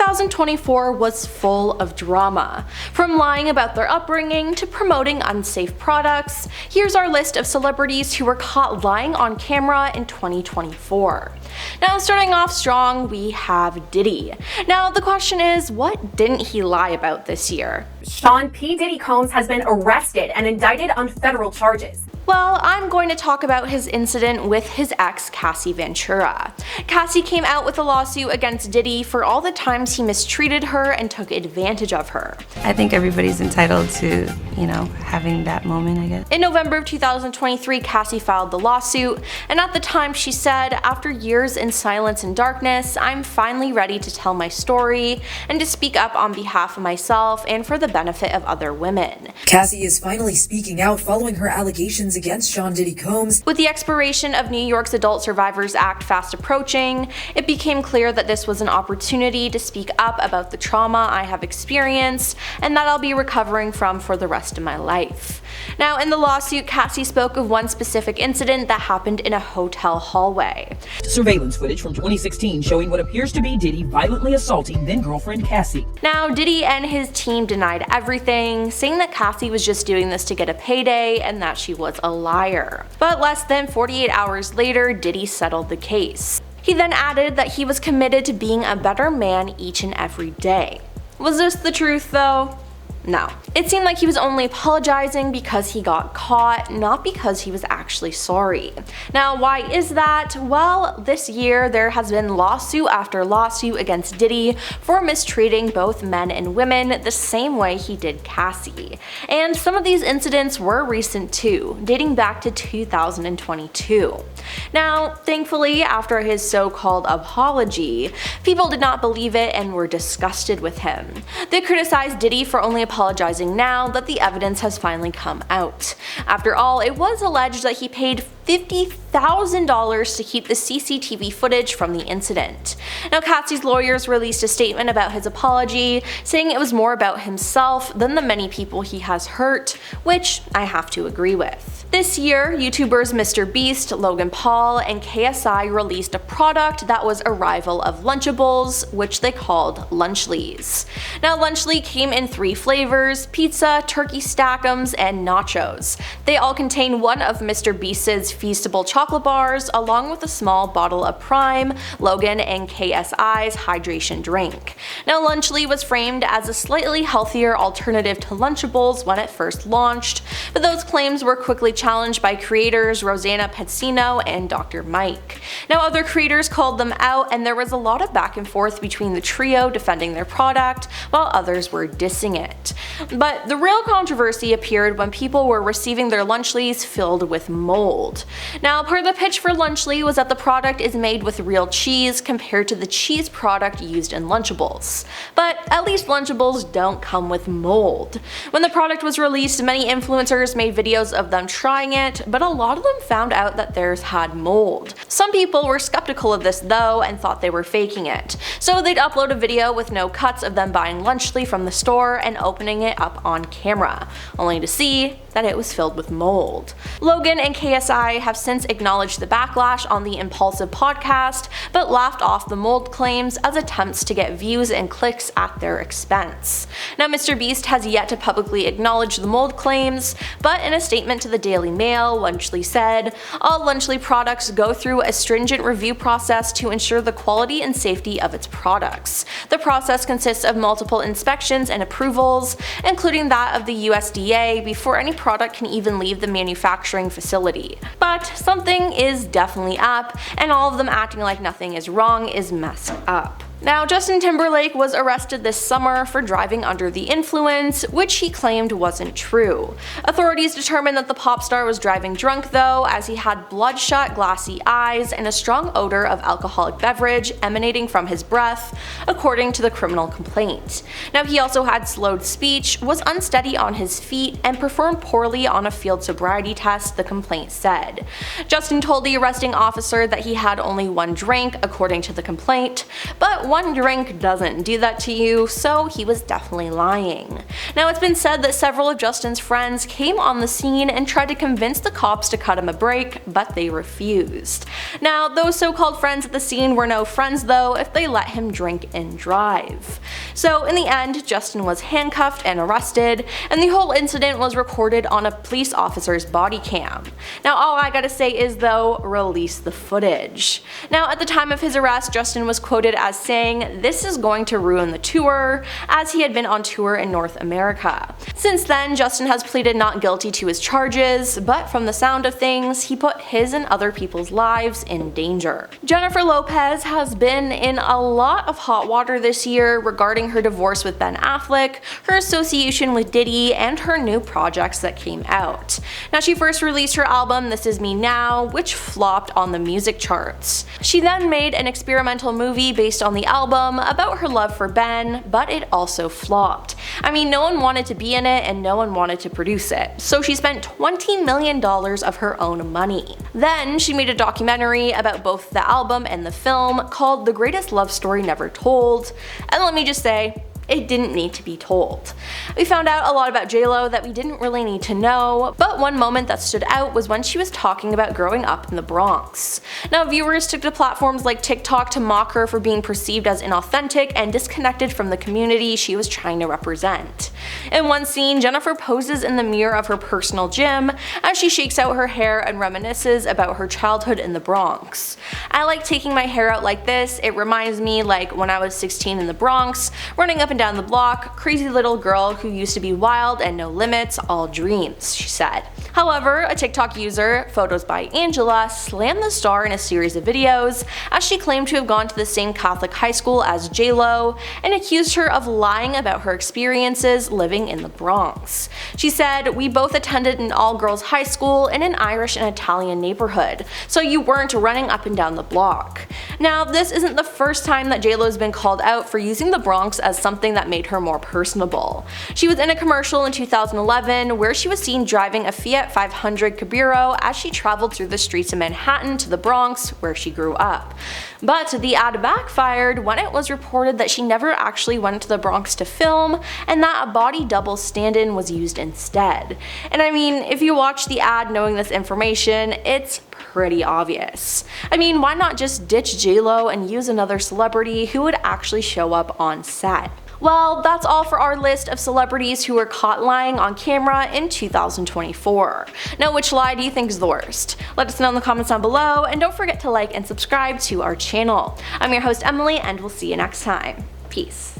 2024 was full of drama. From lying about their upbringing to promoting unsafe products, here's our list of celebrities who were caught lying on camera in 2024. Now, starting off strong, we have Diddy. Now, the question is, what didn't he lie about this year? Sean P. Diddy Combs has been arrested and indicted on federal charges. Well, I'm going to talk about his incident with his ex, Cassie Ventura. Cassie came out with a lawsuit against Diddy for all the times he mistreated her and took advantage of her. I think everybody's entitled to, having that moment, I guess. In November of 2023, Cassie filed the lawsuit, and at the time she said, "After years in silence and darkness, I'm finally ready to tell my story and to speak up on behalf of myself and for the benefit of other women." Cassie is finally speaking out following her allegations against Sean Diddy Combs. With the expiration of New York's Adult Survivors Act fast approaching, it became clear that this was an opportunity to speak up about the trauma I have experienced and that I'll be recovering from for the rest of my life. Now, in the lawsuit, Cassie spoke of one specific incident that happened in a hotel hallway. Surveillance footage from 2016 showing what appears to be Diddy violently assaulting then-girlfriend Cassie. Now, Diddy and his team denied everything, saying that Cassie was just doing this to get a payday and that she was a liar. But less than 48 hours later, Diddy settled the case. He then added that he was committed to being a better man each and every day. Was this the truth though? No. It seemed like he was only apologizing because he got caught, not because he was actually sorry. Now, why is that? Well, this year there has been lawsuit after lawsuit against Diddy for mistreating both men and women the same way he did Cassie. And some of these incidents were recent too, dating back to 2022. Now, thankfully, after his so-called apology, people did not believe it and were disgusted with him. They criticized Diddy for only apologizing now that the evidence has finally come out. After all, it was alleged that he paid $50,000 to keep the CCTV footage from the incident. Now, Cassie's lawyers released a statement about his apology, saying it was more about himself than the many people he has hurt, which I have to agree with. This year, YouTubers Mr. Beast, Logan Paul, and KSI released a product that was a rival of Lunchables, which they called Lunchlies. Now, Lunchly came in 3 flavors: pizza, turkey stack'ems, and nachos. They all contain one of Mr. Beast's Feastable chocolate bars, along with a small bottle of Prime, Logan, and KSI's hydration drink. Now, Lunchly was framed as a slightly healthier alternative to Lunchables when it first launched, but those claims were quickly challenged by creators Rosanna Pezzino and Dr. Mike. Now, other creators called them out, and there was a lot of back and forth between the trio defending their product, while others were dissing it. But the real controversy appeared when people were receiving their Lunchlies filled with mold. Now, part of the pitch for Lunchly was that the product is made with real cheese compared to the cheese product used in Lunchables. But at least Lunchables don't come with mold. When the product was released, many influencers made videos of them trying it, but a lot of them found out that theirs had mold. Some people were skeptical of this though and thought they were faking it. So they'd upload a video with no cuts of them buying Lunchly from the store and opening it up on camera, only to see that it was filled with mold. Logan and KSI have since acknowledged the backlash on the Impulsive podcast, but laughed off the mold claims as attempts to get views and clicks at their expense. Now, Mr. Beast has yet to publicly acknowledge the mold claims, but in a statement to the Daily Mail, Lunchly said, "All Lunchly products go through a stringent review process to ensure the quality and safety of its products. The process consists of multiple inspections and approvals, including that of the USDA, before any product can even leave the manufacturing facility." But something is definitely up, and all of them acting like nothing is wrong is messed up. Now, Justin Timberlake was arrested this summer for driving under the influence, which he claimed wasn't true. Authorities determined that the pop star was driving drunk though, as he had bloodshot, glassy eyes and a strong odor of alcoholic beverage emanating from his breath, according to the criminal complaint. Now, he also had slowed speech, was unsteady on his feet, and performed poorly on a field sobriety test, the complaint said. Justin told the arresting officer that he had only one drink, according to the complaint, but one drink doesn't do that to you, so he was definitely lying. Now, it's been said that several of Justin's friends came on the scene and tried to convince the cops to cut him a break, but they refused. Now, those so-called friends at the scene were no friends though if they let him drink and drive. So in the end, Justin was handcuffed and arrested, and the whole incident was recorded on a police officer's body cam. Now, all I gotta say is though, release the footage. Now, at the time of his arrest, Justin was quoted as saying, "This is going to ruin the tour," as he had been on tour in North America. Since then, Justin has pleaded not guilty to his charges, but from the sound of things, he put his and other people's lives in danger. Jennifer Lopez has been in a lot of hot water this year regarding her divorce with Ben Affleck, her association with Diddy, and her new projects that came out. Now, she first released her album This Is Me Now, which flopped on the music charts. She then made an experimental movie based on the album about her love for Ben, but it also flopped. I mean, no one wanted to be in it and no one wanted to produce it, so she spent $20 million of her own money. Then she made a documentary about both the album and the film called The Greatest Love Story Never Told, and let me just say, it didn't need to be told. We found out a lot about JLo that we didn't really need to know, but one moment that stood out was when she was talking about growing up in the Bronx. Now, viewers took to platforms like TikTok to mock her for being perceived as inauthentic and disconnected from the community she was trying to represent. In one scene, Jennifer poses in the mirror of her personal gym as she shakes out her hair and reminisces about her childhood in the Bronx. "I like taking my hair out like this. It reminds me like when I was 16 in the Bronx, running up and down the block, crazy little girl who used to be wild and no limits, all dreams," she said. However, a TikTok user, Photos by Angela, slammed the star in a series of videos as she claimed to have gone to the same Catholic high school as JLo and accused her of lying about her experiences living in the Bronx. She said, "We both attended an all-girls high school in an Irish and Italian neighborhood, so you weren't running up and down the block." Now, this isn't the first time that JLo's been called out for using the Bronx as something that made her more personable. She was in a commercial in 2011 where she was seen driving a Fiat 500 Cabrio as she traveled through the streets of Manhattan to the Bronx, where she grew up. But the ad backfired when it was reported that she never actually went to the Bronx to film and that a body double stand-in was used instead. And I mean, if you watch the ad knowing this information, it's pretty obvious. I mean, why not just ditch JLo and use another celebrity who would actually show up on set? Well, that's all for our list of celebrities who were caught lying on camera in 2024. Now, which lie do you think is the worst? Let us know in the comments down below, and don't forget to like and subscribe to our channel. I'm your host Emily, and we'll see you next time. Peace.